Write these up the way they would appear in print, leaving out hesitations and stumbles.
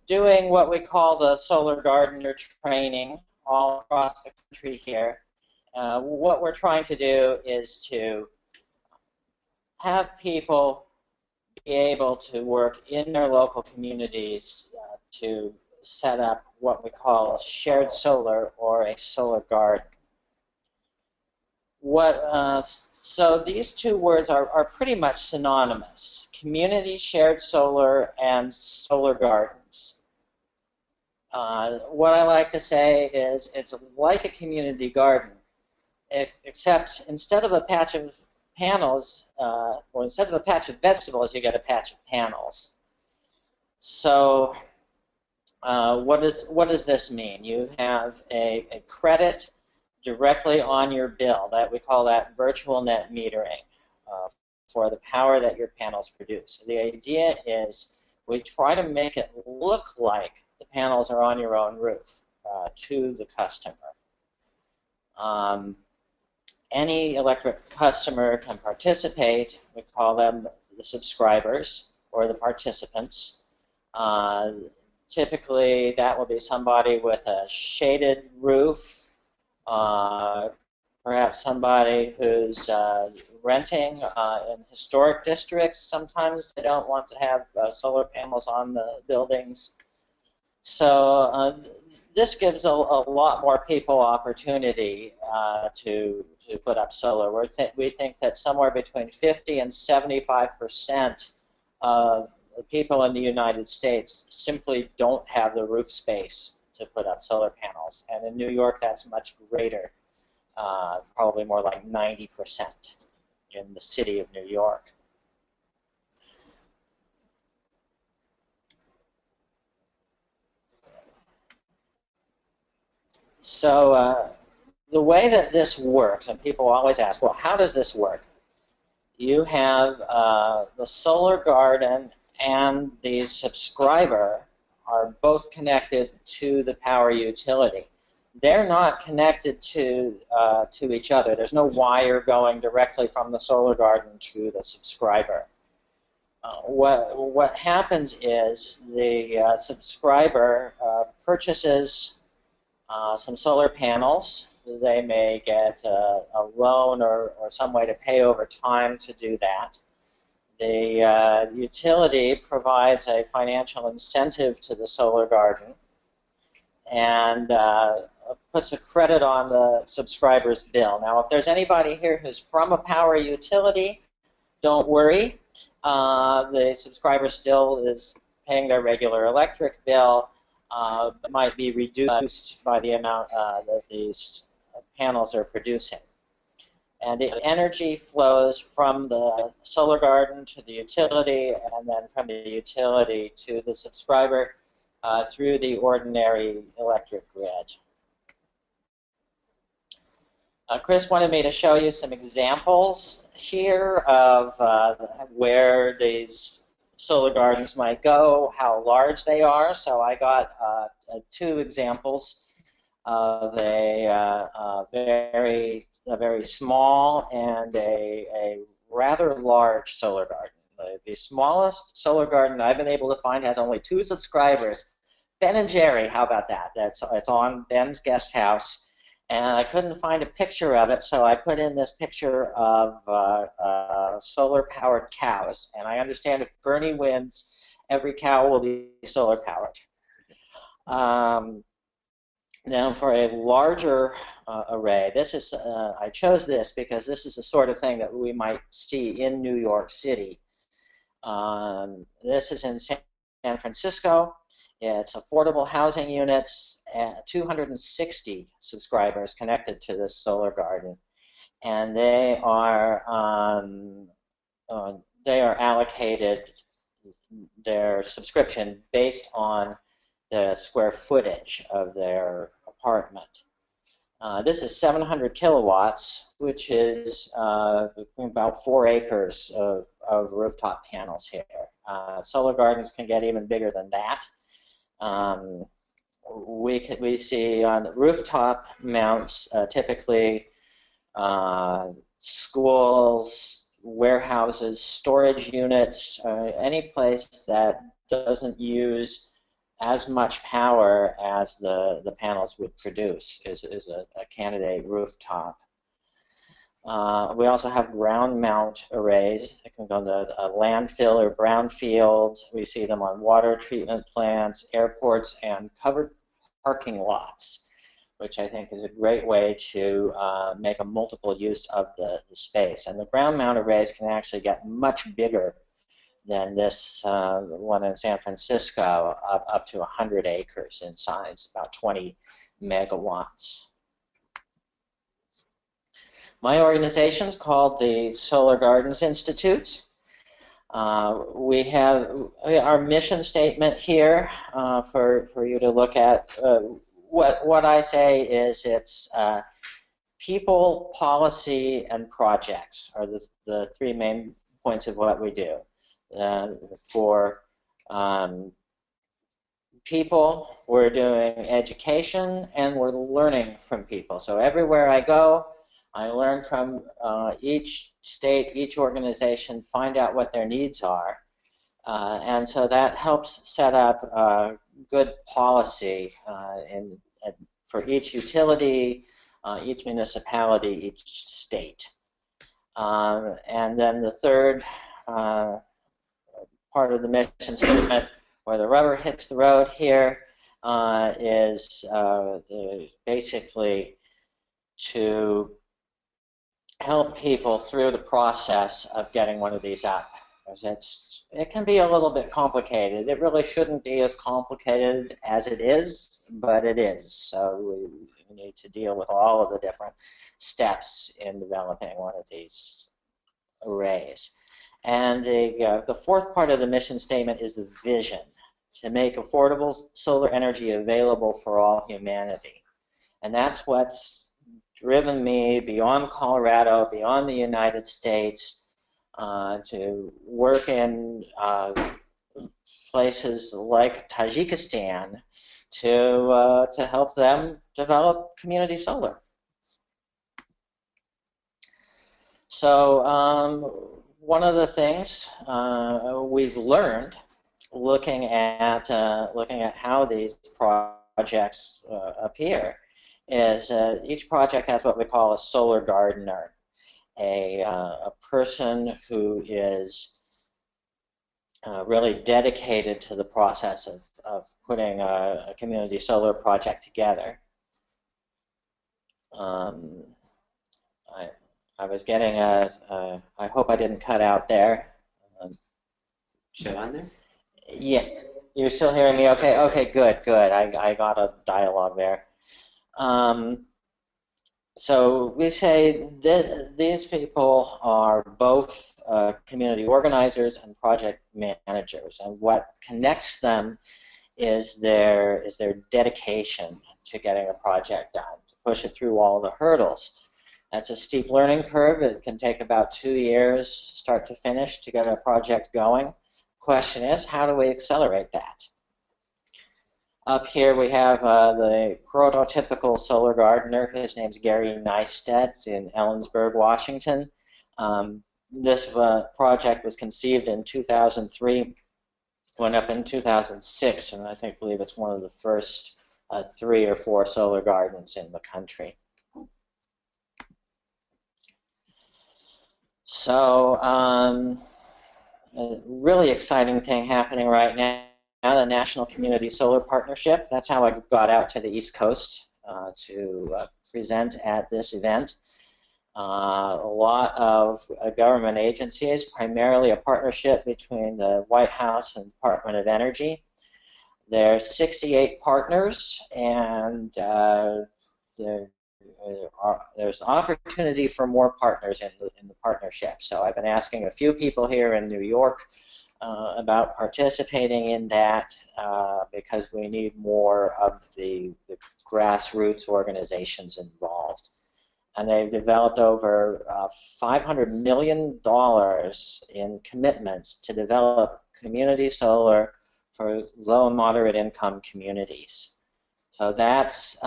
doing what we call the solar gardener training all across the country here. What we're trying to do is to have people be able to work in their local communities to set up what we call shared solar or a solar garden. So these two words are pretty much synonymous: community shared solar and solar gardens. What I like to say is it's like a community garden, except instead of a patch of panels, or instead of a patch of vegetables, you get a patch of panels. So what does this mean? You have a credit directly on your bill. That we call that virtual net metering for the power that your panels produce. The idea is we try to make it look like the panels are on your own roof to the customer. Any electric customer can participate. We call them the subscribers or the participants. Typically, that will be somebody with a shaded roof, perhaps somebody who's renting in historic districts. Sometimes they don't want to have solar panels on the buildings. So this gives a lot more people opportunity to put up solar. We think that somewhere between 50 and 75% of the people in the United States simply don't have the roof space to put up solar panels. And in New York, that's much greater, probably more like 90% in the city of New York. So the way that this works, and people always ask, well, how does this work? You have the solar garden and the subscriber are both connected to the power utility. They're not connected to each other. There's no wire going directly from the solar garden to the subscriber. What happens is the subscriber purchases some solar panels. They may get a loan or some way to pay over time to do that. The utility provides a financial incentive to the solar garden and puts a credit on the subscriber's bill. Now, if there's anybody here who's from a power utility, don't worry. The subscriber still is paying their regular electric bill, but might be reduced by the amount that these panels are producing. And the energy flows from the solar garden to the utility, and then from the utility to the subscriber through the ordinary electric grid. Chris wanted me to show you some examples here of where these solar gardens might go, how large they are. So I got two examples of a very small and a rather large solar garden. The smallest solar garden I've been able to find has only 2 subscribers. Ben and Jerry, how about that? It's on Ben's guest house. And I couldn't find a picture of it, so I put in this picture of solar-powered cows. And I understand if Bernie wins, every cow will be solar-powered. Now, for a larger array, this is I chose this because this is the sort of thing that we might see in New York City. This is in San Francisco. It's affordable housing units, 260 subscribers connected to this solar garden, and they are allocated their subscription based on the square footage of their apartment. This is 700 kilowatts, which is about 4 acres of rooftop panels here. Solar gardens can get even bigger than that. We see on the rooftop mounts typically schools, warehouses, storage units, any place that doesn't use as much power as the panels would produce is a candidate rooftop. We also have ground mount arrays. It can go to a landfill or brownfields. We see them on water treatment plants, airports, and covered parking lots, which I think is a great way to make a multiple use of the space. And the ground mount arrays can actually get much bigger than this one in San Francisco, up to 100 acres in size, about 20 megawatts. My organization is called the Solar Gardens Institute. We have our mission statement here for you to look at. What I say is it's people, policy, and projects are the three main points of what we do. For people, we're doing education and we're learning from people. So everywhere I go, I learn from each state, each organization, find out what their needs are. And so that helps set up good policy for each utility, each municipality, each state. And then the third part of the mission statement, where the rubber hits the road here, is basically to help people through the process of getting one of these up. Because it can be a little bit complicated. It really shouldn't be as complicated as it is, but it is. So we need to deal with all of the different steps in developing one of these arrays. And the fourth part of the mission statement is the vision, to make affordable solar energy available for all humanity. And that's what's driven me beyond Colorado, beyond the United States, to work in places like Tajikistan to help them develop community solar. So one of the things we've learned looking at how these projects appear is each project has what we call a solar gardener, a person who is really dedicated to the process of putting a community solar project together. I was getting I hope I didn't cut out there. Show on there? Yeah, you're still hearing me? Okay, okay, good, good. I got a dialogue there. So we say that these people are both community organizers and project managers, and what connects them is their dedication to getting a project done, to push it through all the hurdles. That's a steep learning curve. It can take about 2 years, start to finish, to get a project going. Question is, how do we accelerate that? Up here we have the prototypical solar gardener. His name's Gary Neistat in Ellensburg, Washington. This project was conceived in 2003, went up in 2006, and I believe it's one of the first 3 or 4 solar gardens in the country. So a really exciting thing happening right now, the National Community Solar Partnership. That's how I got out to the East Coast to present at this event. A lot of government agencies, primarily a partnership between the White House and Department of Energy. There's 68 partners, and there's an opportunity for more partners in the partnership. So I've been asking a few people here in New York about participating in that because we need more of the grassroots organizations involved. And they've developed over $500 million in commitments to develop community solar for low and moderate income communities. So that's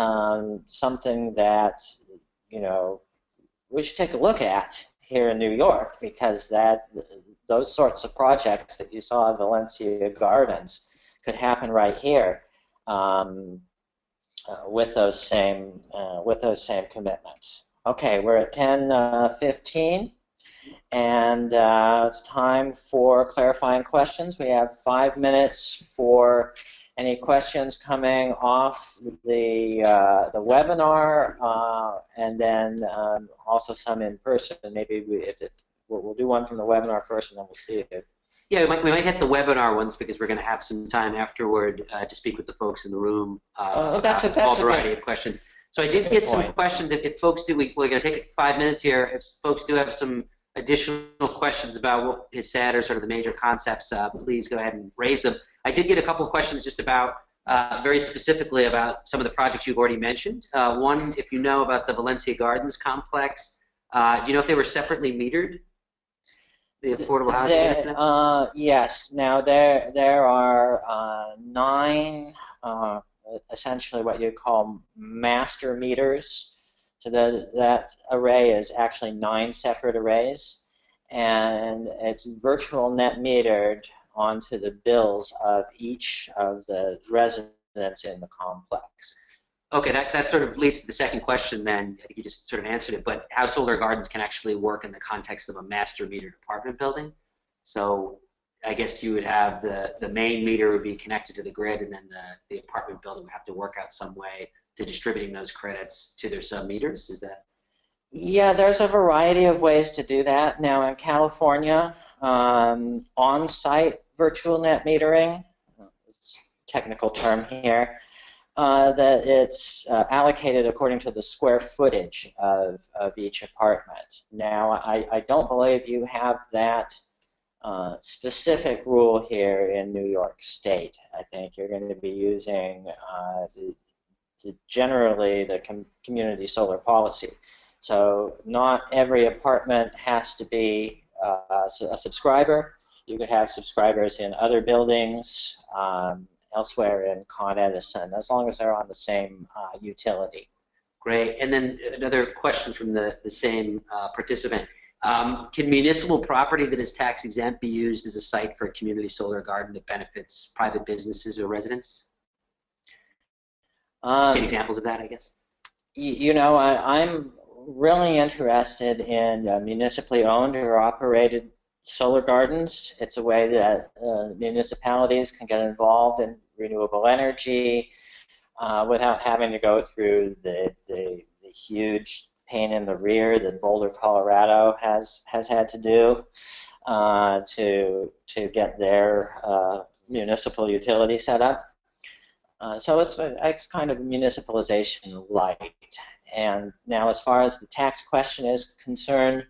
something that, you know, we should take a look at here in New York, because those sorts of projects that you saw at Valencia Gardens could happen right here with those same commitments. Okay, we're at 10:15, and it's time for clarifying questions. We have 5 minutes for any questions coming off the webinar, and then also some in person. Maybe we'll do one from the webinar first, and then we'll see if. Yeah, we might hit the webinar ones because we're going to have some time afterward to speak with the folks in the room that's about a variety of questions. So I did get some questions. If folks do, we're going to take 5 minutes here. If folks do have some additional questions about what is said or sort of the major concepts, please go ahead and raise them. I did get a couple of questions just about, very specifically about some of the projects you've already mentioned. One, if you know about the Valencia Gardens complex, do you know if they were separately metered? The affordable housing units now? Yes. Now there are 9 essentially what you call master meters. So that array is actually 9 separate arrays, and it's virtual net metered onto the bills of each of the residents in the complex. Okay, that sort of leads to the second question then. I think you just sort of answered it, but how solar gardens can actually work in the context of a master metered apartment building. So I guess you would have the main meter would be connected to the grid, and then the apartment building would have to work out some way to distributing those credits to their sub-meters. Is that? Yeah, there's a variety of ways to do that. Now in California, on-site virtual net metering, it's a technical term here, that it's allocated according to the square footage of each apartment. Now, I don't believe you have that specific rule here in New York State. I think you're going to be using generally the community solar policy. So not every apartment has to be a subscriber. You could have subscribers in other buildings, elsewhere in Con Edison, as long as they're on the same utility. Great. And then another question from the same participant. Can municipal property that is tax exempt be used as a site for a community solar garden that benefits private businesses or residents? Seen examples of that, I guess? You know, I'm really interested in municipally owned or operated solar gardens. It's a way that municipalities can get involved in renewable energy without having to go through the huge pain in the rear that Boulder, Colorado has had to do to get their municipal utility set up. So it's kind of municipalization light. And now as far as the tax question is concerned,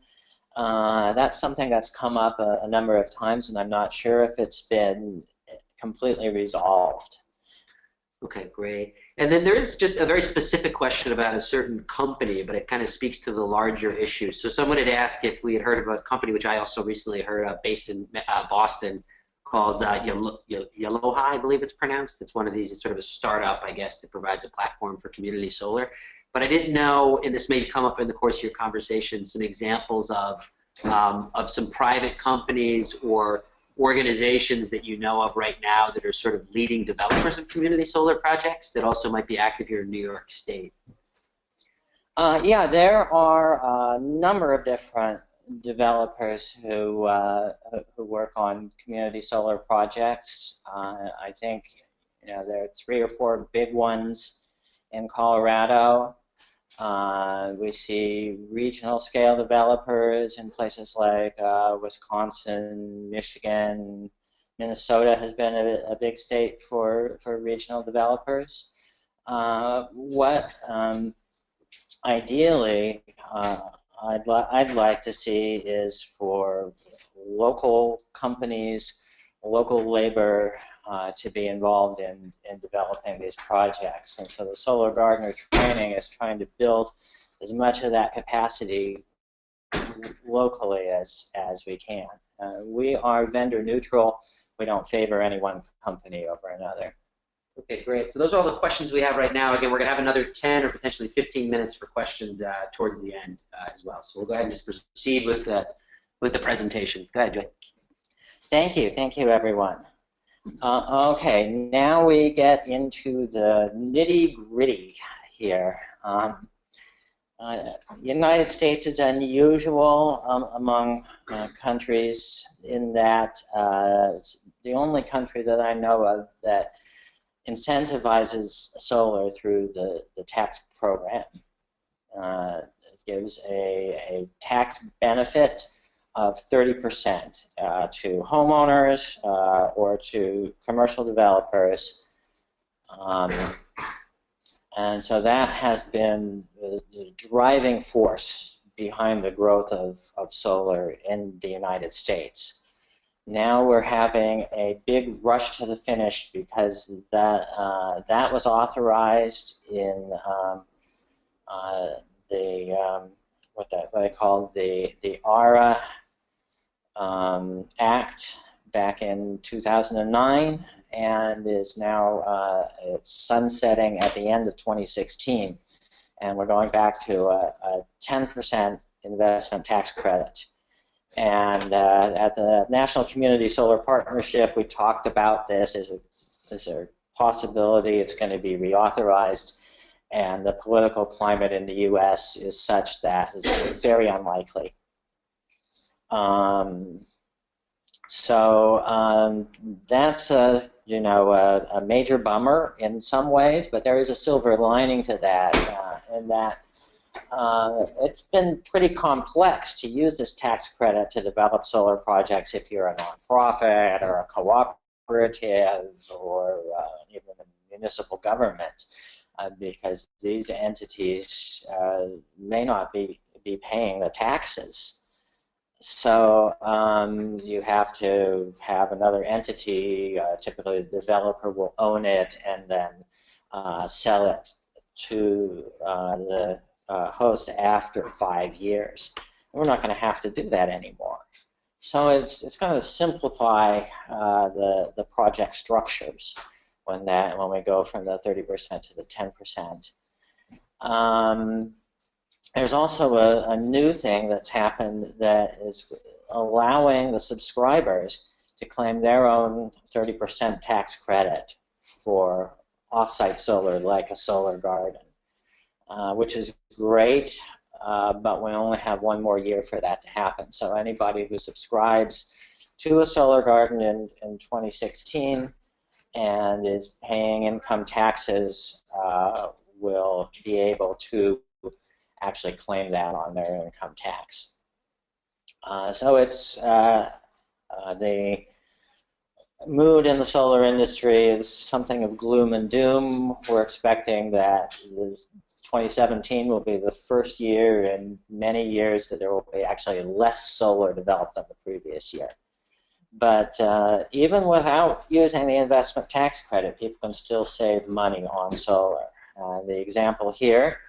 that's something that's come up a number of times, and I'm not sure if it's been completely resolved. Okay, great. And then there is just a very specific question about a certain company, but it kind of speaks to the larger issue. So someone had asked if we had heard of a company, which I also recently heard of, based in Boston, called Yellowhi, I believe it's pronounced. It's one of these, it's sort of a startup, I guess, that provides a platform for community solar. But I didn't know, and this may come up in the course of your conversation, some examples of some private companies or organizations that you know of right now that are sort of leading developers of community solar projects that also might be active here in New York State. Yeah, there are a number of different developers who work on community solar projects. I think there are 3 or 4 big ones in Colorado. We see regional scale developers in places like Wisconsin, Michigan. Minnesota has been a big state for regional developers. Ideally I'd like to see is for local companies, local labor to be involved in developing these projects. And so the Solar Gardener training is trying to build as much of that capacity locally as we can. We are vendor neutral. We don't favor any one company over another. Okay, great. So those are all the questions we have right now. Again, we're going to have another 10 or potentially 15 minutes for questions towards the end as well. So we'll go ahead and just proceed with the presentation. Go ahead, Joy. Thank you. Thank you, everyone. Okay, now we get into the nitty-gritty here. United States is unusual among countries in that it's the only country that I know of that incentivizes solar through the tax program. It gives a tax benefit of 30% to homeowners or to commercial developers. And so that has been the driving force behind the growth of solar in the United States. Now we're having a big rush to the finish because that was authorized in what they call the ARA Act back in 2009, and is now it's sunsetting at the end of 2016, and we're going back to a 10% investment tax credit. And at the National Community Solar Partnership, we talked about this. Is there a possibility it's going to be reauthorized? And the political climate in the U.S. is such that it's very unlikely. So that's a major bummer in some ways, but there is a silver lining to that, in that it's been pretty complex to use this tax credit to develop solar projects if you're a nonprofit or a cooperative or even a municipal government, because these entities may not be paying the taxes. So you have to have another entity, typically the developer will own it and then sell it to the host after 5 years. We're not going to have to do that anymore. So it's going to simplify the project structures when we go from the 30% to the 10%. There's also a new thing that's happened that is allowing the subscribers to claim their own 30% tax credit for off-site solar, like a solar garden, which is great, but we only have 1 more year for that to happen. So anybody who subscribes to a solar garden in 2016 and is paying income taxes will be able to actually claim that on their income tax. So it's the mood in the solar industry is something of gloom and doom. We're expecting that 2017 will be the first year in many years that there will be actually less solar developed than the previous year. But even without using the investment tax credit, people can still save money on solar. The example here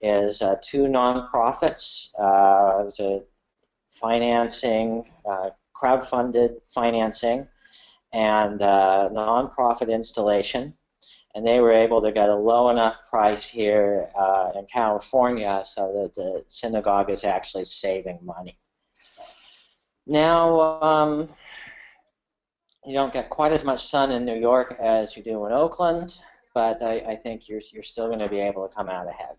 is 2 nonprofits financing, crowdfunded financing, and nonprofit installation, and they were able to get a low enough price here in California so that the synagogue is actually saving money. Now, you don't get quite as much sun in New York as you do in Oakland, but I think you're still going to be able to come out ahead.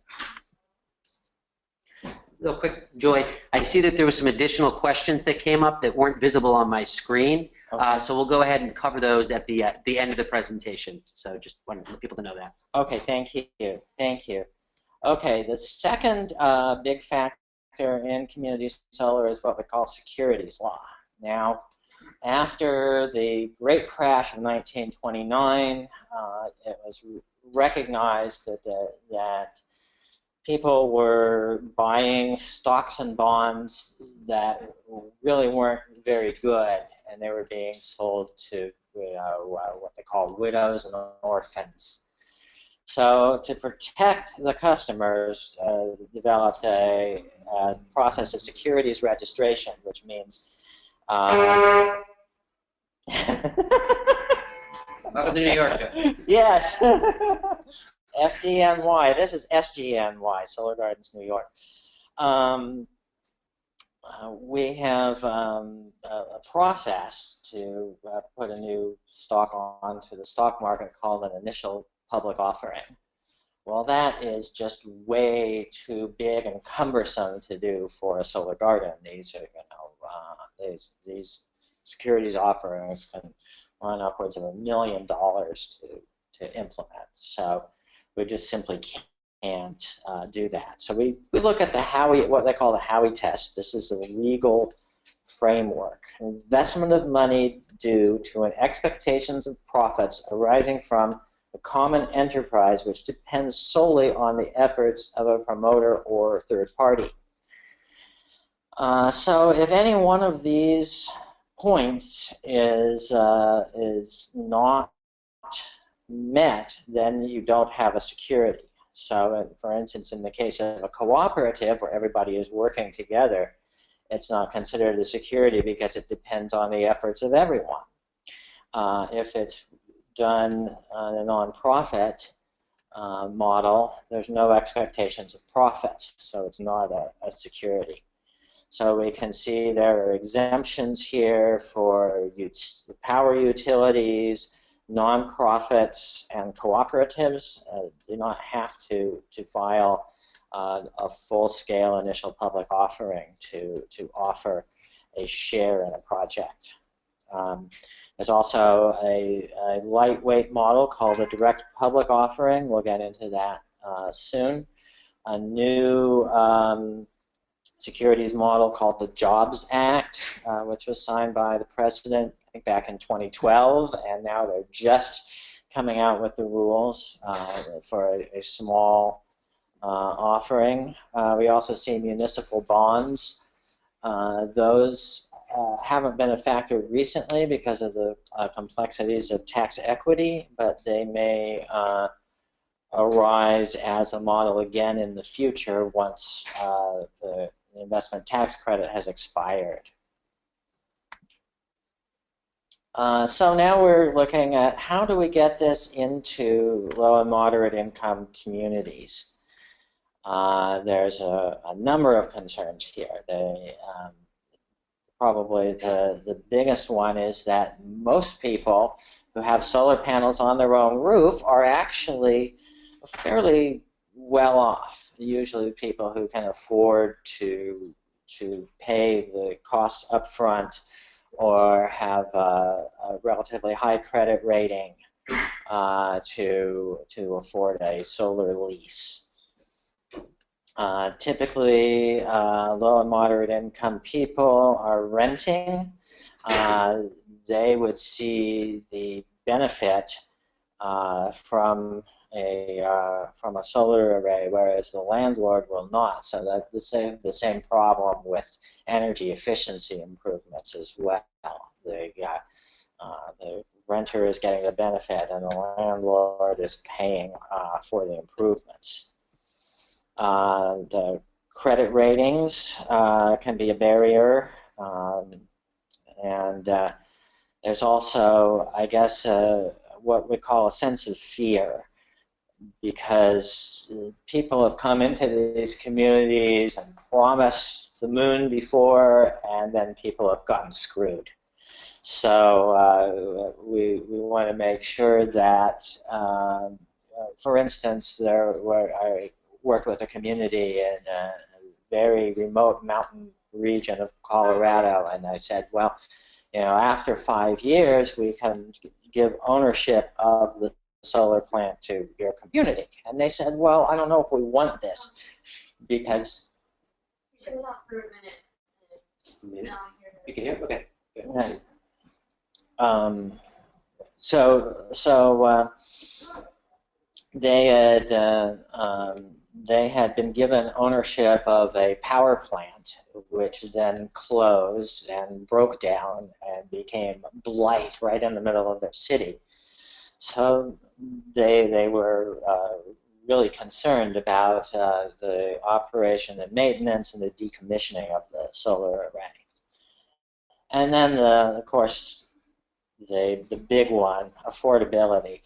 Real quick, Joy, I see that there were some additional questions that came up that weren't visible on my screen. Okay. So we'll go ahead and cover those at the end of the presentation. So just wanted people to know that. Okay, thank you. Thank you. Okay, the second big factor in community solar is what we call securities law. Now, after the Great Crash of 1929, it was recognized that people were buying stocks and bonds that really weren't very good, and they were being sold to what they call widows and orphans. So to protect the customers, developed a process of securities registration, which means Welcome to New York, Joe. Yes. FDNY. This is SGNY, Solar Gardens New York. we have a process to put a new stock onto the stock market called an initial public offering. Well, that is just way too big and cumbersome to do for a solar garden. These are, these securities offerings can run upwards of $1 million to implement. So we just simply can't do that. So we look at the Howey, what they call the Howey test. This is a legal framework. Investment of money due to an expectations of profits arising from a common enterprise which depends solely on the efforts of a promoter or third party. So if any one of these points is not met, then you don't have a security. So for instance, in the case of a cooperative where everybody is working together, it's not considered a security because it depends on the efforts of everyone. If it's done on a nonprofit model, there's no expectations of profit, so it's not a security. So we can see there are exemptions here for power utilities, nonprofits, and cooperatives. Do not have to file a full-scale initial public offering to offer a share in a project. There's also a lightweight model called a direct public offering. We'll get into that soon. A new securities model called the Jobs Act, which was signed by the president, I think, back in 2012, and now they're just coming out with the rules for a small offering. We also see municipal bonds. Those haven't been a factor recently because of the complexities of tax equity, but they may arise as a model again in the future once the investment tax credit has expired. So now we're looking at how do we get this into low and moderate income communities. There's a number of concerns here. Probably the biggest one is that most people who have solar panels on their own roof are actually fairly well off. Usually people who can afford to pay the cost up front or have a relatively high credit rating to afford a solar lease. Typically, low and moderate income people are renting. They would see the benefit from a solar array, whereas the landlord will not. So that's the same problem with energy efficiency improvements as well. The renter is getting the benefit, and the landlord is paying for the improvements. The credit ratings can be a barrier, and there's also, I guess, what we call a sense of fear, because people have come into these communities and promised the moon before, and then people have gotten screwed. So we want to make sure that, for instance, I worked with a community in a very remote mountain region of Colorado, and I said, well, after 5 years, we can give ownership of the solar plant to your community. And they said, well, I don't know if we want this, because... Shut it off for a minute. No, you can hear? Okay. Yeah. So they had been given ownership of a power plant, which then closed and broke down and became blight right in the middle of their city. So they were really concerned about the operation and maintenance and the decommissioning of the solar array. And then, of course, the big one, affordability.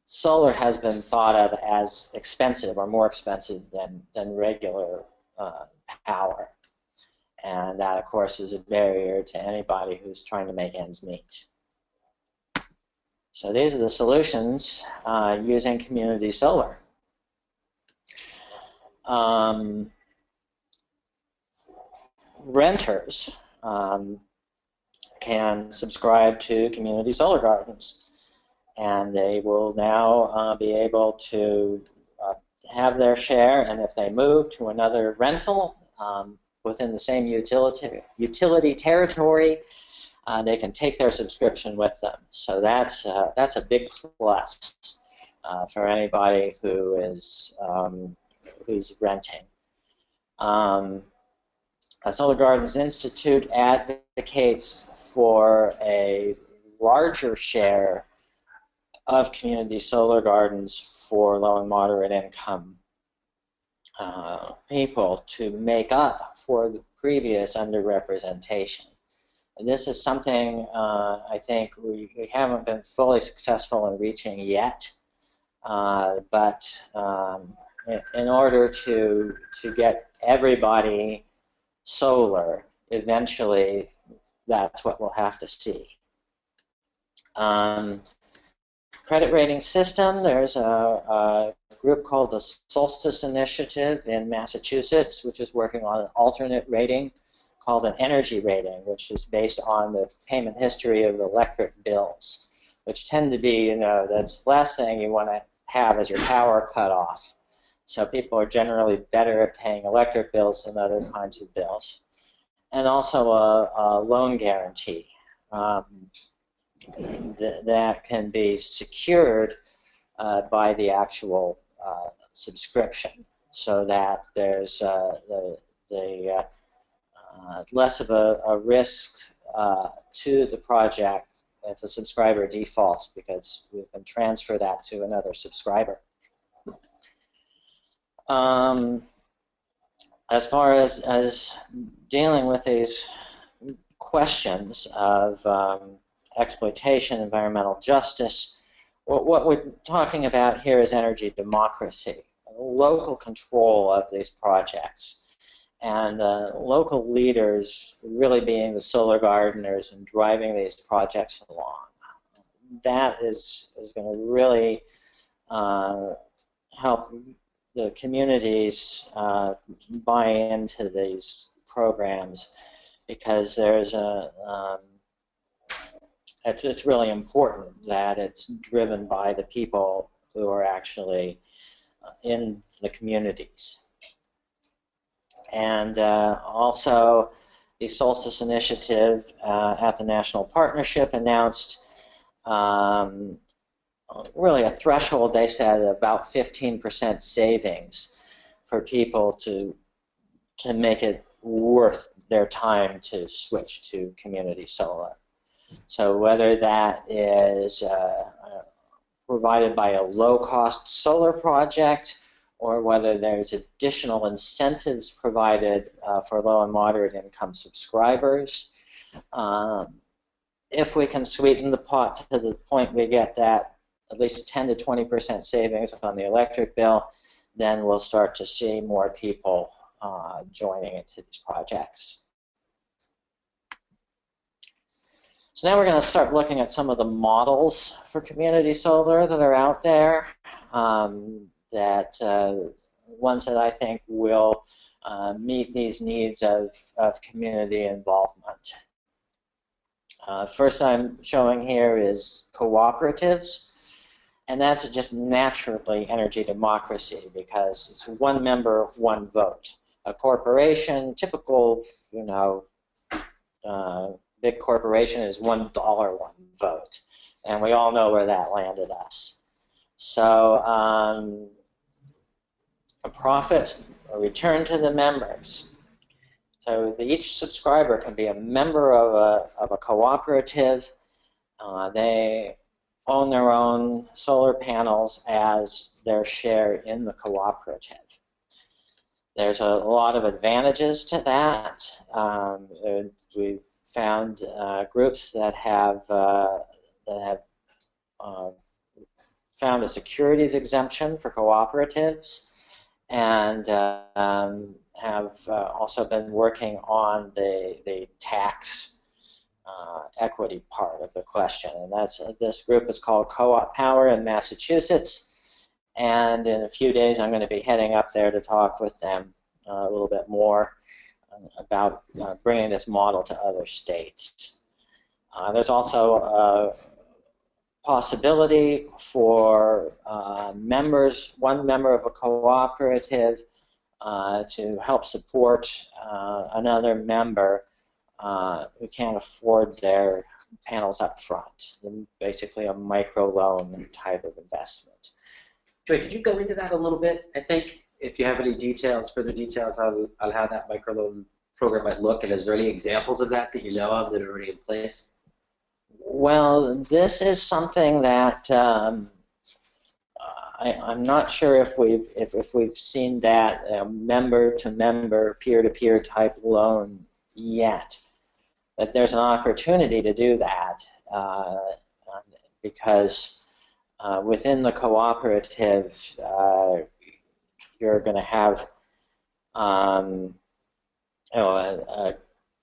Solar has been thought of as expensive or more expensive than regular power. And that, of course, is a barrier to anybody who's trying to make ends meet. So these are the solutions using community solar. Renters can subscribe to community solar gardens, and they will now be able to have their share, and if they move to another rental within the same utility territory, they can take their subscription with them. So that's a big plus for anybody who is who's renting. Solar Gardens Institute advocates for a larger share of community solar gardens for low and moderate income people to make up for the previous underrepresentation. And this is something I think we haven't been fully successful in reaching yet, but in order to get everybody solar, eventually that's what we'll have to see. Credit rating system, there's a group called the Solstice Initiative in Massachusetts, which is working on an alternate rating called an energy rating, which is based on the payment history of electric bills, which tend to be, you know, that's the last thing you want to have is your power cut off. So people are generally better at paying electric bills than other kinds of bills. And also a loan guarantee that can be secured by the actual subscription, so that there's less of a risk to the project if a subscriber defaults, because we can transfer that to another subscriber. As far as dealing with these questions of exploitation, environmental justice, what we're talking about here is energy democracy, local control of these projects, and local leaders really being the solar gardeners and driving these projects along. That is going to really help the communities buy into these programs, because there's it's really important that it's driven by the people who are actually in the communities. And also, the Solstice Initiative at the National Partnership announced really a threshold, they said, about 15% savings for people to make it worth their time to switch to community solar. So whether that is provided by a low-cost solar project, or whether there's additional incentives provided for low and moderate income subscribers, if we can sweeten the pot to the point we get that at least 10 to 20% savings on the electric bill, then we'll start to see more people joining into these projects. So now we're going to start looking at some of the models for community solar that are out there, ones that I think will meet these needs of community involvement. First I'm showing here is cooperatives, and that's just naturally energy democracy, because it's one member, one vote. A corporation, typical, you know, big corporation is $1, one vote, and we all know where that landed us. So a profit, a return to the members. So each subscriber can be a member of a cooperative. They own their own solar panels as their share in the cooperative. There's a lot of advantages to that. We've found groups that have found a securities exemption for cooperatives, and also been working on the tax equity part of the question, and this group is called Co-op Power in Massachusetts. And in a few days, I'm going to be heading up there to talk with them a little bit more about bringing this model to other states. There's also a possibility for members, one member of a cooperative, to help support another member who can't afford their panels up front. Basically a microloan type of investment. Joy, could you go into that a little bit? I think if you have any details, further details on how that microloan program might look, and is there any examples of that you know of that are already in place? Well, this is something that I'm not sure if we've seen that member-to-member, peer-to-peer type loan yet. But there's an opportunity to do that because within the cooperative, you're going to have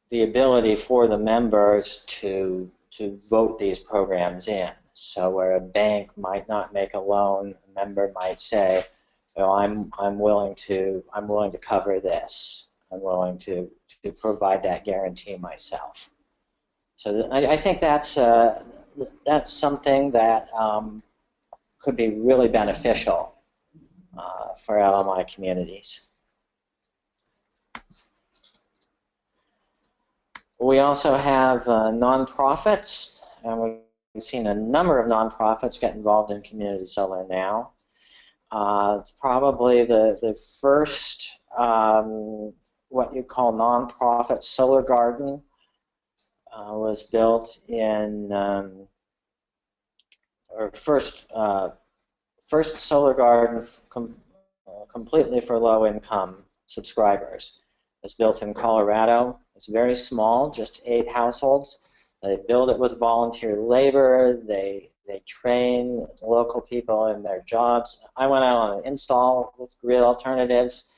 the ability for the members to vote these programs in. So where a bank might not make a loan, a member might say, I'm willing to cover this. I'm willing to provide that guarantee myself. So I think that's something that could be really beneficial for LMI communities. We also have nonprofits, and we've seen a number of nonprofits get involved in community solar now. It's probably the first what you call nonprofit solar garden was built in, or first solar garden completely for low-income subscribers. It's built in Colorado. It's very small, just 8 households. They build it with volunteer labor. They train local people in their jobs. I went out on an install with Grid Alternatives,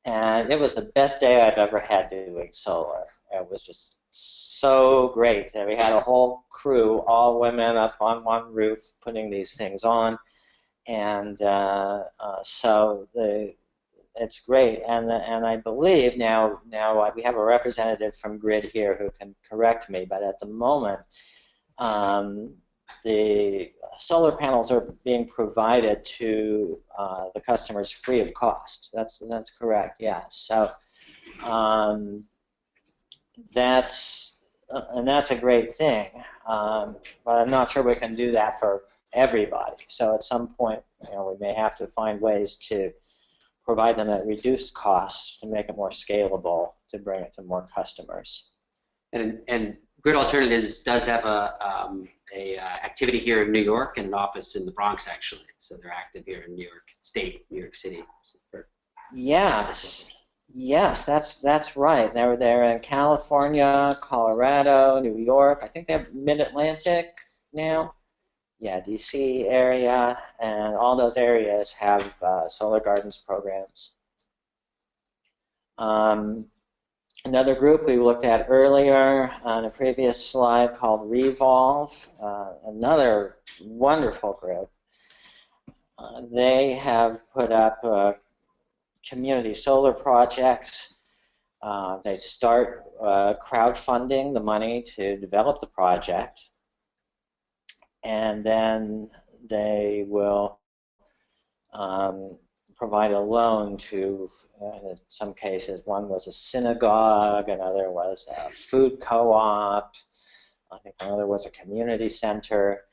and it was the best day I've ever had doing solar. It was just so great. And we had a whole crew, all women, up on one roof putting these things on, and so it's great. And I believe now we have a representative from Grid here who can correct me, but at the moment the solar panels are being provided to the customers free of cost. That's correct. Yes. So that's a great thing. But I'm not sure we can do that for everybody. So at some point, we may have to find ways to provide them at reduced cost to make it more scalable, to bring it to more customers. And Grid Alternatives does have a activity here in New York and an office in the Bronx, actually. So they're active here in New York State, New York City. Yes, that's right. They're in California, Colorado, New York. I think they have Mid-Atlantic now. Yeah, DC area, and all those areas have solar gardens programs. Another group we looked at earlier on a previous slide called Revolve, another wonderful group. They have put up community solar projects. They start crowdfunding the money to develop the project, and then they will provide a loan to, in some cases, one was a synagogue, another was a food co-op, I think another was a community center,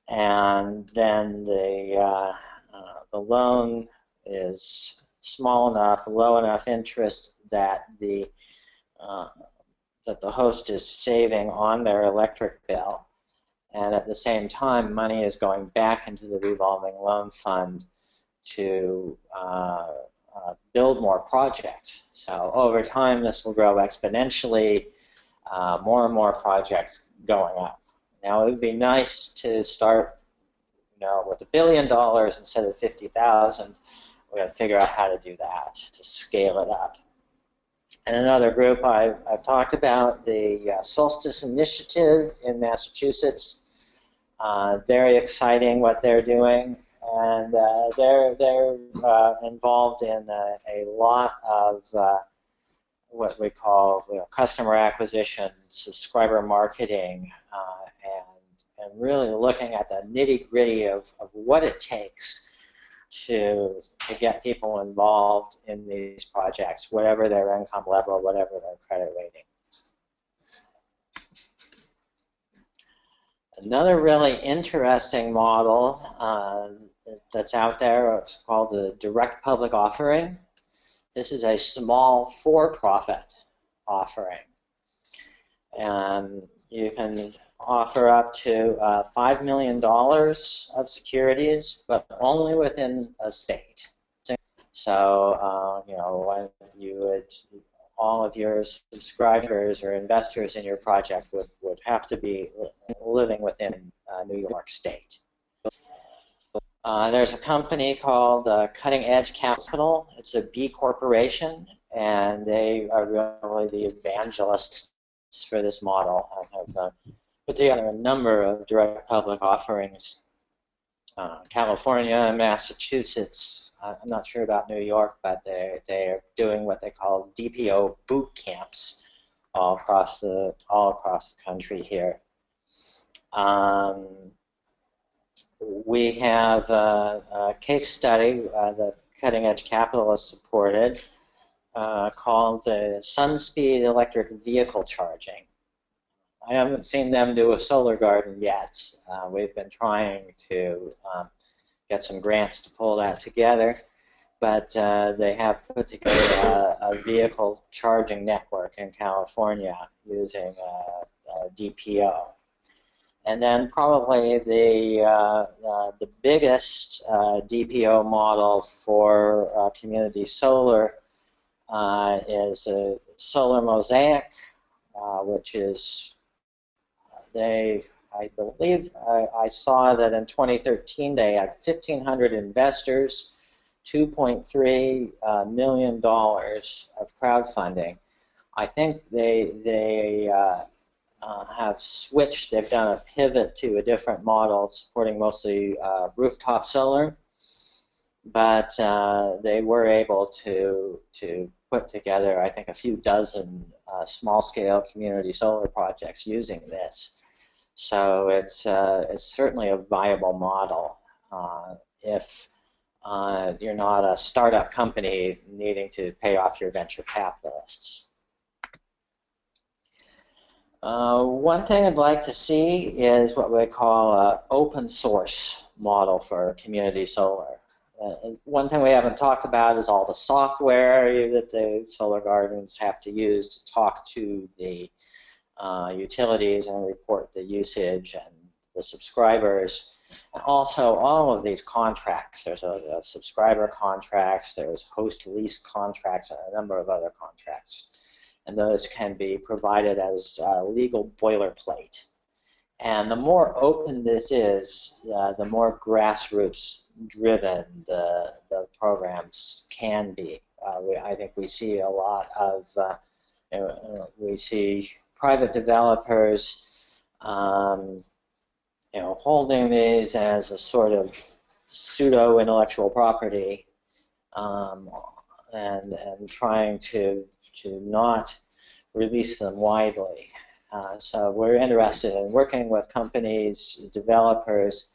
and then the loan is small enough, low enough interest that the host is saving on their electric bill, and at the same time, money is going back into the revolving loan fund to build more projects. So over time, this will grow exponentially, more and more projects going up. Now, it would be nice to start, with $1 billion instead of 50,000. We're going to figure out how to do that to scale it up. And another group I've talked about, the Solstice Initiative in Massachusetts. Very exciting what they're doing, and they're involved in a lot of what we call customer acquisition, subscriber marketing, and really looking at the nitty-gritty of what it takes to get people involved in these projects, whatever their income level, whatever their credit rating. Another really interesting model that's out there, it's called the direct public offering. This is a small for-profit offering. And you can offer up to $5 million of securities, but only within a state. So, when you would, all of your subscribers or investors in your project would have to be living within New York State. There's a company called Cutting Edge Capital. It's a B corporation, and they are really the evangelists for this model. I have put together a number of direct public offerings. California, Massachusetts, I'm not sure about New York, but they are doing what they call DPO boot camps all across the country here. We have a case study that Cutting Edge Capital has supported called the SunSpeed electric vehicle charging. I haven't seen them do a solar garden yet. We've been trying to get some grants to pull that together, but they have put together a vehicle charging network in California using DPO. And then probably the biggest DPO model for community solar is a Solar Mosaic, which is I believe I saw that in 2013 they had 1,500 investors, $2.3 million of crowdfunding. I think they have switched. They've done a pivot to a different model, supporting mostly rooftop solar, but they were able to put together, I think, a few dozen small-scale community solar projects using this. So it's certainly a viable model if you're not a startup company needing to pay off your venture capitalists. One thing I'd like to see is what we call an open source model for community solar. One thing we haven't talked about is all the software that the solar gardens have to use to talk to the utilities and report the usage and the subscribers. And also all of these contracts. There's a subscriber contracts, there's host lease contracts, and a number of other contracts. And those can be provided as legal boilerplate. And the more open this is, the more grassroots driven the programs can be. I think we see a lot of, we see private developers holding these as a sort of pseudo intellectual property and trying to not release them widely. So we're interested in working with companies, developers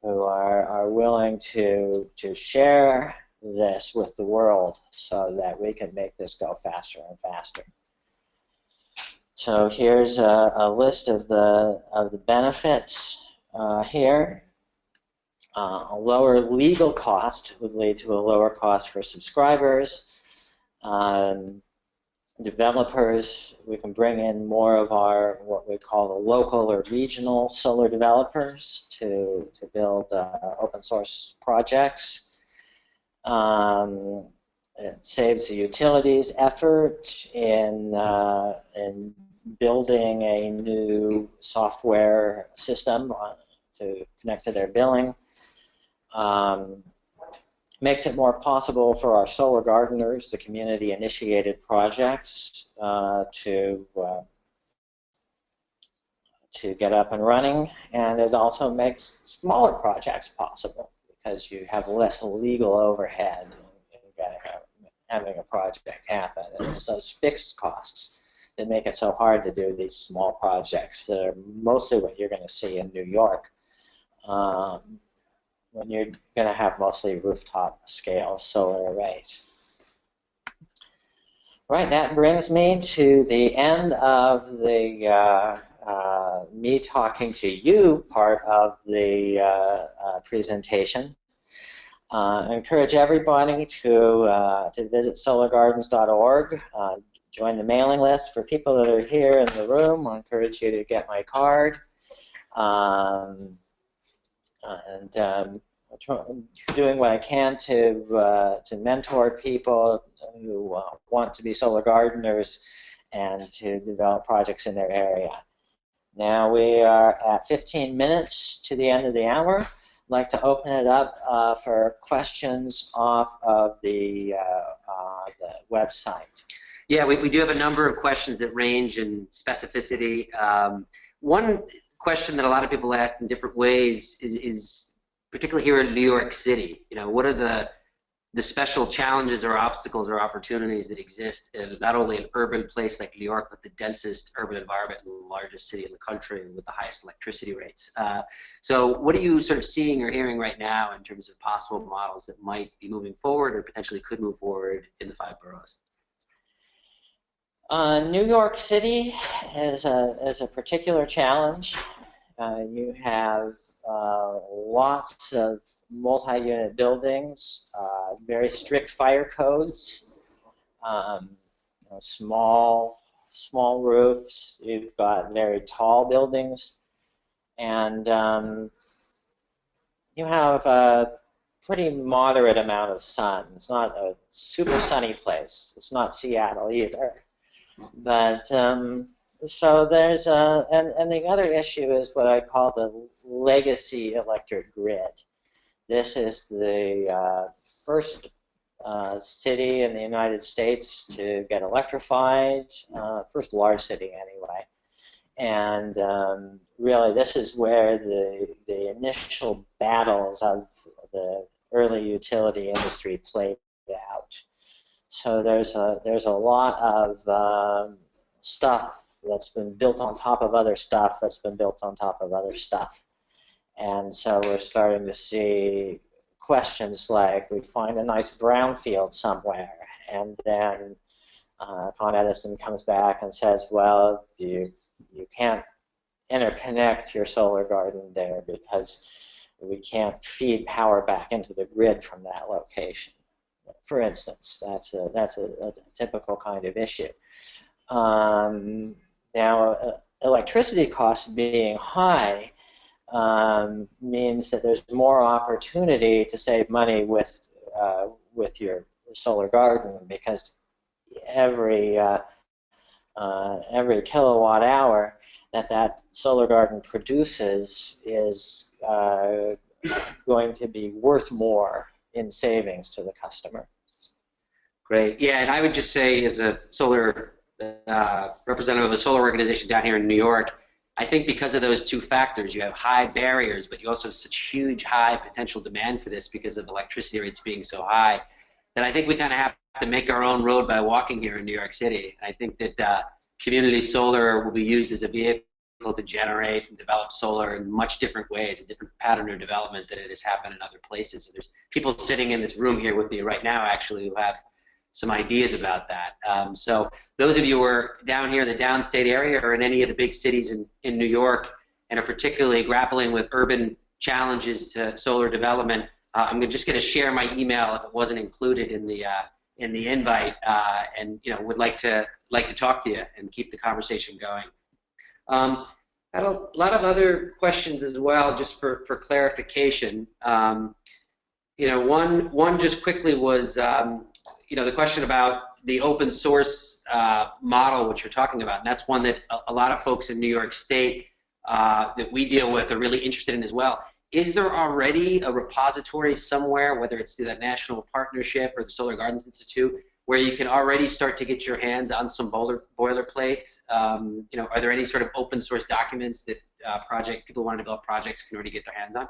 who are willing to share this with the world so that we can make this go faster and faster. So here's a list of the benefits here. A lower legal cost would lead to a lower cost for subscribers. Developers, we can bring in more of our what we call the local or regional solar developers to build open source projects. It saves the utilities effort in building a new software system to connect to their billing. makes it more possible for our solar gardeners, the community-initiated projects, to get up and running, and it also makes smaller projects possible because you have less legal overhead in having a project happen. And it's those fixed costs that make it so hard to do these small projects that are mostly what you're going to see in New York when you're going to have mostly rooftop scale solar arrays. Right, that brings me to the end of the me talking to you part of the presentation. I encourage everybody to visit solargardens.org, join the mailing list. For people that are here in the room, I encourage you to get my card. Doing what I can to mentor people who want to be solar gardeners and to develop projects in their area. Now we are at 15 minutes to the end of the hour. I'd like to open it up for questions off of the website. Yeah, we do have a number of questions that range in specificity. One question that a lot of people ask in different ways is particularly here in New York City, what are the special challenges or obstacles or opportunities that exist in not only an urban place like New York, but the densest urban environment in the largest city in the country with the highest electricity rates. So what are you sort of seeing or hearing right now in terms of possible models that might be moving forward or potentially could move forward in the 5 boroughs? New York City is a particular challenge. You have lots of multi-unit buildings, very strict fire codes, small roofs. You've got very tall buildings, and you have a pretty moderate amount of sun. It's not a super sunny place. It's not Seattle either, but so there's and the other issue is what I call the legacy electric grid. This is the first city in the United States to get electrified, first large city anyway. And really this is where the initial battles of the early utility industry played out. So there's a lot of stuff that's been built on top of other stuff that's been built on top of other stuff. And so we're starting to see questions like, we find a nice brownfield somewhere, and then Con Edison comes back and says, well, you can't interconnect your solar garden there because we can't feed power back into the grid from that location. For instance, that's a typical kind of issue. Now, electricity costs being high means that there's more opportunity to save money with your solar garden, because every kilowatt hour that solar garden produces is going to be worth more in savings to the customer. Great. Yeah, and I would just say, as a solar representative of a solar organization down here in New York, I think because of those two factors, you have high barriers, but you also have such huge high potential demand for this because of electricity rates being so high, that I think we kind of have to make our own road by walking here in New York City. And I think that community solar will be used as a vehicle to generate and develop solar in much different ways, a different pattern of development than it has happened in other places. And there's people sitting in this room here with me right now, actually, who have some ideas about that. So those of you who are down here in the downstate area or in any of the big cities in New York and are particularly grappling with urban challenges to solar development, I'm just going to share my email if it wasn't included in the invite, and would like to talk to you and keep the conversation going. I had a lot of other questions as well, just for clarification. One just quickly was the question about the open source model, which you're talking about, and that's one that a lot of folks in New York State that we deal with are really interested in as well. is there already a repository somewhere, whether it's through that national partnership or the Solar Gardens Institute, where you can already start to get your hands on some boilerplate? You know, are there any sort of open source documents that people who want to develop projects can already get their hands on?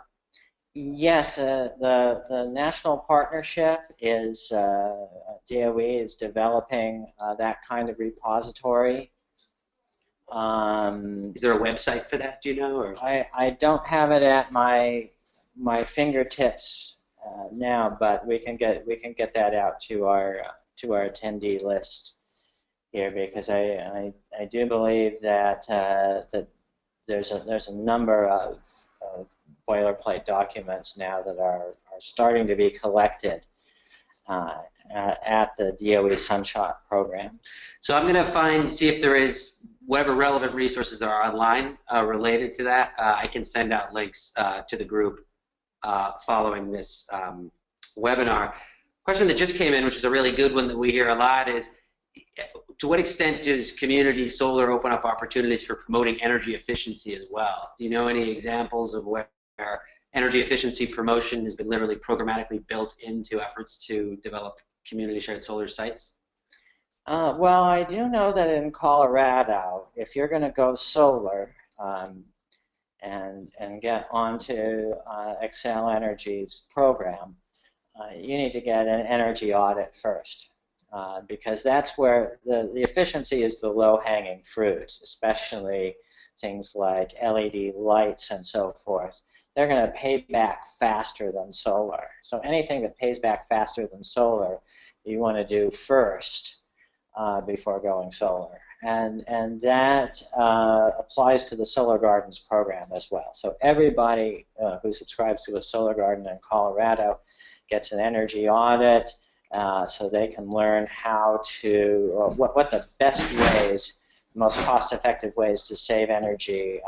Yes, the national partnership is DOE is developing that kind of repository. Is there a website for that? Do you know? Or? I don't have it at my fingertips now, but we can get that out to our attendee list here, because I do believe that that there's a number of boilerplate documents now that are starting to be collected at the DOE Sunshot program. So I'm going to see if there is whatever relevant resources there are online related to that. I can send out links to the group following this webinar. Question that just came in, which is a really good one that we hear a lot, is to what extent does community solar open up opportunities for promoting energy efficiency as well? Do you know any examples of where energy efficiency promotion has been literally programmatically built into efforts to develop community shared solar sites? Well, I do know that in Colorado, if you're going to go solar and get onto Xcel Energy's program, you need to get an energy audit first, because that's where the efficiency is the low-hanging fruit, especially things like LED lights and so forth. They're going to pay back faster than solar. So anything that pays back faster than solar, you want to do first before going solar. And that applies to the Solar Gardens program as well. So everybody who subscribes to a solar garden in Colorado gets an energy audit, so they can learn how to, what the best ways, most cost-effective ways to save energy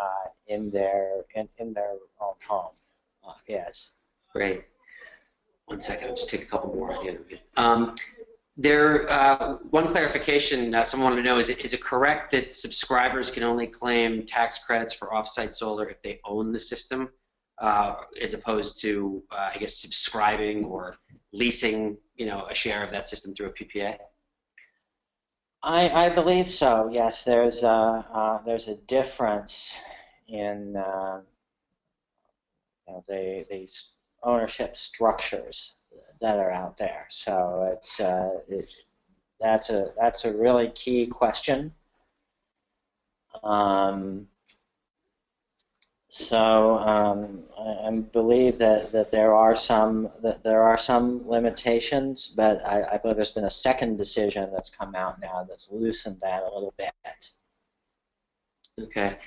in their own home. Yes. Great. 1 second, I'll just take a couple more. One clarification someone wanted to know, is it correct that subscribers can only claim tax credits for off-site solar if they own the system, as opposed to, I guess, subscribing or leasing, a share of that system through a PPA? I believe so. Yes, there's a difference in the ownership structures that are out there. So that's a really key question. I believe that there are some limitations, but I believe there's been a second decision that's come out now that's loosened that a little bit. Okay.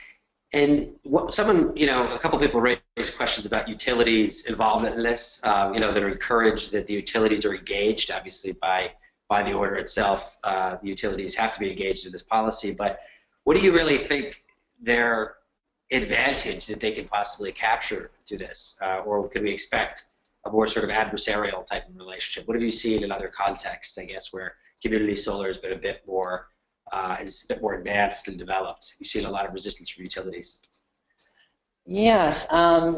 And a couple people raised questions about utilities involvement in this, that are encouraged that the utilities are engaged, obviously by the order itself. The utilities have to be engaged in this policy, but what do you really think their advantage that they could possibly capture to this, or could we expect a more sort of adversarial type of relationship? What have you seen in other contexts, I guess, where community solar has been a bit more advanced and developed? You've seen a lot of resistance from utilities. Yes, some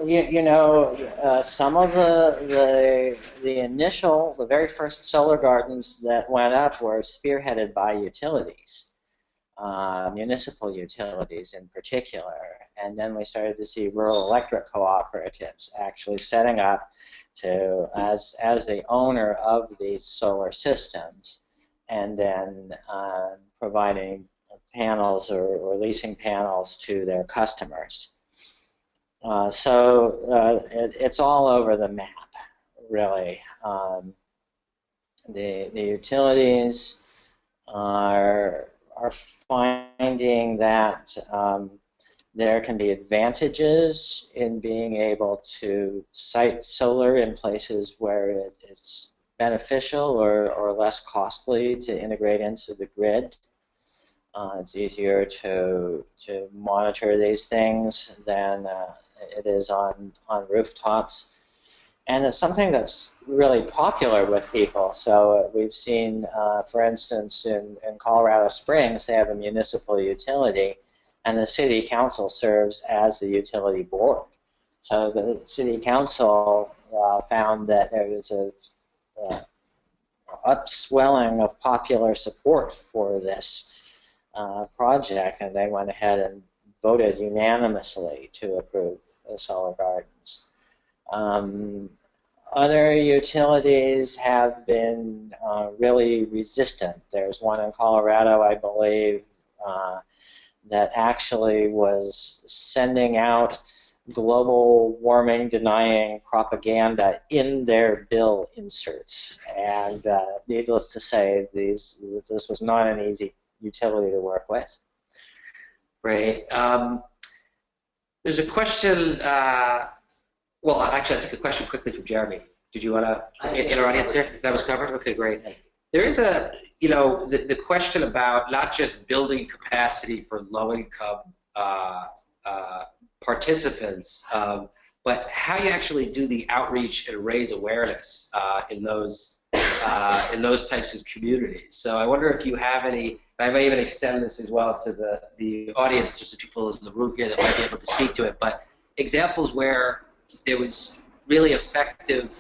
of the very first solar gardens that went up were spearheaded by utilities, municipal utilities in particular, and then we started to see rural electric cooperatives actually setting up as the owner of these solar systems, and then providing panels or leasing panels to their customers. It's all over the map, really. The utilities are finding that there can be advantages in being able to site solar in places where it's beneficial or less costly to integrate into the grid. It's easier to monitor these things than it is on rooftops. And it's something that's really popular with people. So we've seen, for instance, in Colorado Springs, they have a municipal utility, and the city council serves as the utility board. So the city council found that there was a upswelling of popular support for this project, and they went ahead and voted unanimously to approve the solar gardens. Other utilities have been really resistant. There's one in Colorado, I believe, that actually was sending out global warming denying propaganda in their bill inserts. And needless to say, this was not an easy utility to work with. Great. There's a question, well, actually, I'll take a question quickly from Jeremy. Did you want to, in our audience here? That was covered? Okay, great. There is a, the question about not just building capacity for low-income participants, but how you actually do the outreach and raise awareness in those types of communities. So I wonder if you have any. I may even extend this as well to the audience. There's some people in the room here that might be able to speak to it. But examples where there was really effective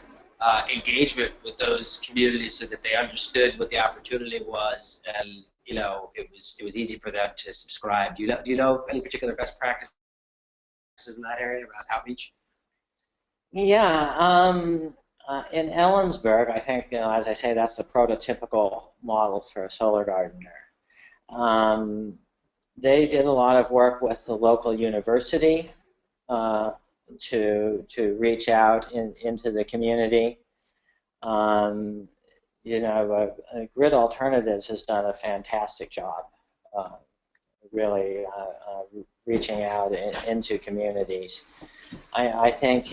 engagement with those communities, so that they understood what the opportunity was, and it was easy for them to subscribe. Do you know of any particular best practices in that area around outreach? Yeah, in Ellensburg, I think, as I say, that's the prototypical model for a solar gardener. They did a lot of work with the local university to reach out into the community. Grid Alternatives has done a fantastic job, really reaching out into communities. I think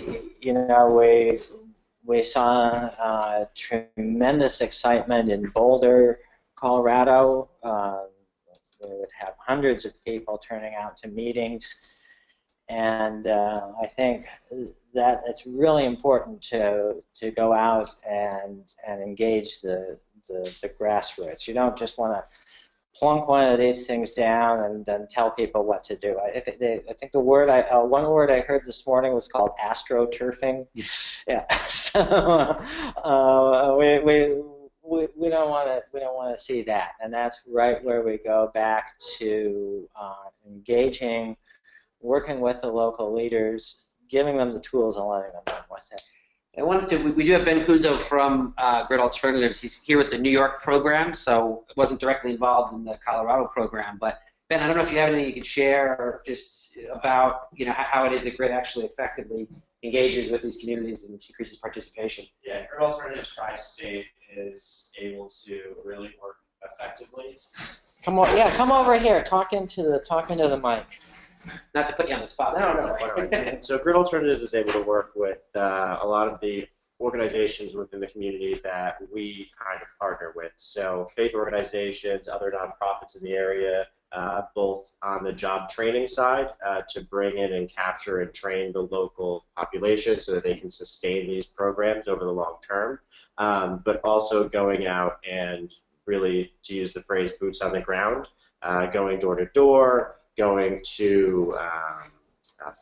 we saw tremendous excitement in Boulder, Colorado. We would have hundreds of people turning out to meetings, and I think that it's really important to go out and engage the grassroots. You don't just want to plunk one of these things down and then tell people what to do. I think the word one word I heard this morning was called astroturfing. Yeah. So we don't want to see that, and that's right where we go back to engaging, working with the local leaders, giving them the tools and letting them run with it. I wanted to, we do have Ben Kuzo from Grid Alternatives. He's here with the New York program, so wasn't directly involved in the Colorado program. But Ben, I don't know if you have anything you could share just about how it is that Grid actually effectively engages with these communities and increases participation. Yeah, Grid Alternatives Tri-State is able to really work effectively. Come over here. Talk into the mic. Not to put you on the spot. No. So Grid Alternatives is able to work with a lot of the organizations within the community that we kind of partner with. So faith organizations, other nonprofits in the area, both on the job training side to bring in and capture and train the local population so that they can sustain these programs over the long term, but also going out and really, to use the phrase, boots on the ground, going door to door, going to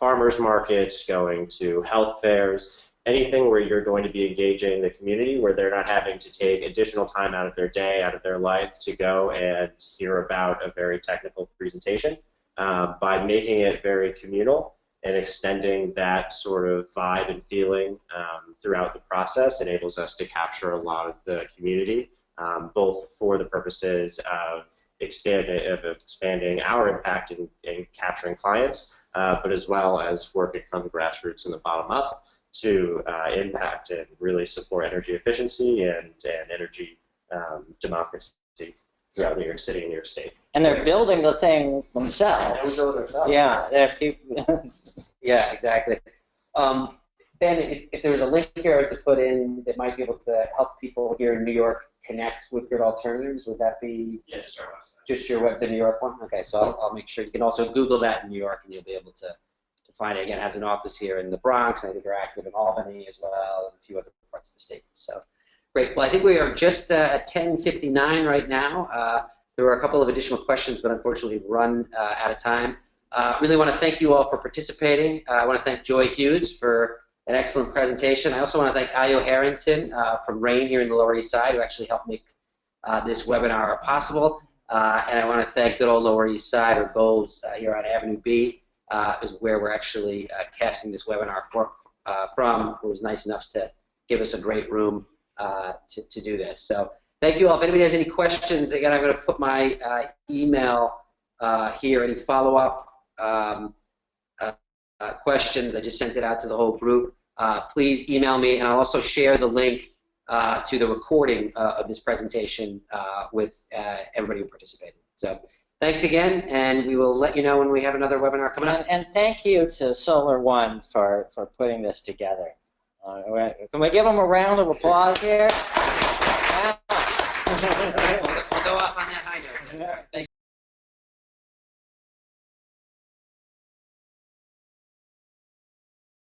farmers markets, going to health fairs, anything where you're going to be engaging the community where they're not having to take additional time out of their day, out of their life to go and hear about a very technical presentation. By making it very communal and extending that sort of vibe and feeling throughout the process enables us to capture a lot of the community, both for the purposes of expanding our impact in capturing clients, but as well as working from the grassroots and the bottom up to impact and really support energy efficiency and energy democracy throughout New York City and New York State. And they're building the thing themselves. Yeah, they're people. Yeah, exactly. Ben, if there was a link here I was to put in that might be able to help people here in New York connect with Grid Alternatives, would that be just your web, the New York one? Okay, so I'll make sure. You can also Google that in New York and you'll be able to find it. Again, it has an office here in the Bronx. I think they're active in Albany as well, and a few other parts of the state. So great. Well, I think we are just at 10:59 right now. There were a couple of additional questions, but unfortunately we've run out of time. Really want to thank you all for participating. I want to thank Joy Hughes for an excellent presentation. I also want to thank Ayo Harrington from RAIN here in the Lower East Side, who actually helped make this webinar possible. And I want to thank good old Lower East Side, or Goals, here on Avenue B, is where we're actually casting this webinar from, who was nice enough to give us a great room to do this. So thank you all. If anybody has any questions, again, I'm going to put my email here. Any follow-up questions, I just sent it out to the whole group. Please email me, and I'll also share the link to the recording of this presentation with everybody who participated. So thanks again, and we will let you know when we have another webinar coming up. And thank you to Solar One for putting this together. Can we give them a round of applause here? We'll go off on that high note. Thank you.